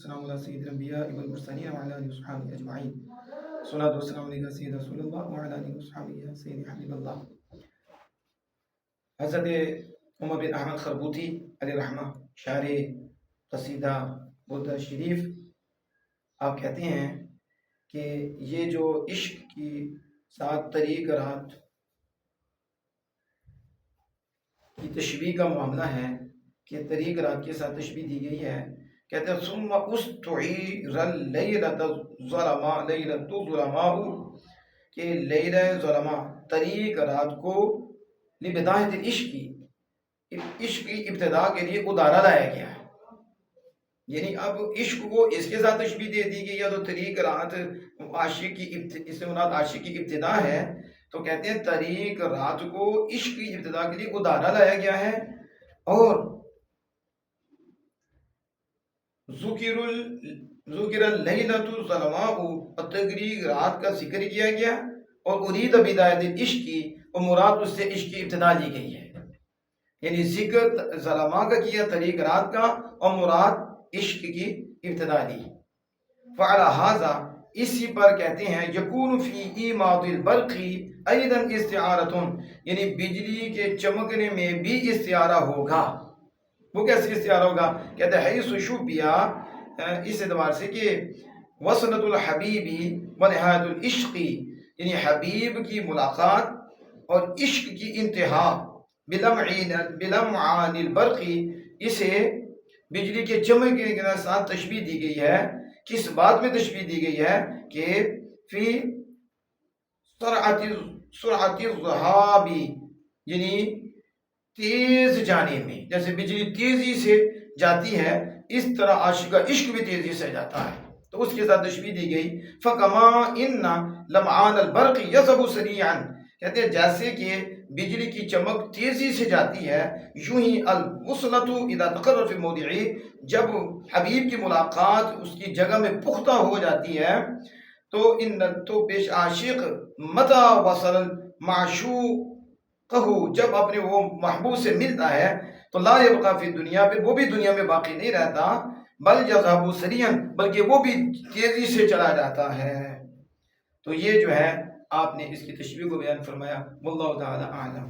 السلام علی سید الانبیاء والمرسلین وعلی آلہ وصحبہ اجمعین صلاۃ والسلام علیہ سید رسول اللہ وعلی آلہ وصحبہ سید حبیب اللہ۔ حضرت عمر بن احمد خربوتی علیہ رحمہ شاعر قصیدہ بردہ شریف آپ کہتے ہیں کہ یہ جو عشق کی ساتھ طریق رات کی تشبیہ کا معاملہ ہے کہ طریق رات کے ساتھ تشبیہ دی گئی ہے، کہتے ہیں ثم استعیر اللیلۃ الظلماء لیلۃ الظلماء کہ لیلہ ظلماء طریق رات کو لبدایت عشق کی ابتدا کے لیے ادارہ لایا گیا ہے، یعنی اب عشق کو اس کے ساتھ تشبیہ دے دی گئی ہے تو طریق رات عاشق کی اس سے مراد عاشق کی ابتدا ہے، تو کہتے ہیں طریق رات کو عشق کی ابتدا کے لیے ادارہ لایا گیا ہے، اور ذکر اللیلۃ الظلماء طریق رات کا ذکر کیا گیا، اور ارید بدایت عشق کی اور مراد اس سے عشق کی ابتدا لی گئی ہے، یعنی ذکر ظلماء کا کیا طریق رات کا اور مراد عشق کی ابتدا لی۔ فعلی ھذا اسی پر کہتے ہیں یکون فی ایماض البرق ایضا استعارۃ، یعنی بجلی کے چمکنے میں بھی استعارہ ہوگا۔ وہ کیسے استعارہ ہوگا؟ کہتے ہیں حیث شبیہ، اس اعتبار سے کہ وصلۃ الحبیب و نہایت العشق، یعنی حبیب کی ملاقات اور عشق کی انتہا، بلمعان البرق، اسے بجلی کے چمکنے کے ساتھ تشبیہ دی گئی ہے۔ کس بات میں تشبیہ دی گئی ہے؟ کہ فی سرعت الذہاب، یعنی تیز جانے میں، جیسے بجلی تیزی سے جاتی ہے اس طرح عاشق کا عشق بھی تیزی سے جاتا ہے، تو اس کے ساتھ تشبیہ دی گئی۔ فکما ان لمعان البرق یذهب سریعا، کہتے ہیں جیسے کہ بجلی کی چمک تیزی سے جاتی ہے، یوں ہی الوصلۃ اذا تقرر فی موضعہ، جب حبیب کی ملاقات اس کی جگہ میں پختہ ہو جاتی ہے تو پیش عاشق متی وصل معشوقہ، جب اپنے وہ محبوب سے ملتا ہے تو لا یبقی فی دنیا، پھر وہ بھی دنیا میں باقی نہیں رہتا، بل یذهب سریعا، بلکہ وہ بھی تیزی سے چلا جاتا ہے۔ تو یہ جو ہے آپ نے اس کی تشبیہ کو بیان فرمایا، واللہ تعالی اعلم۔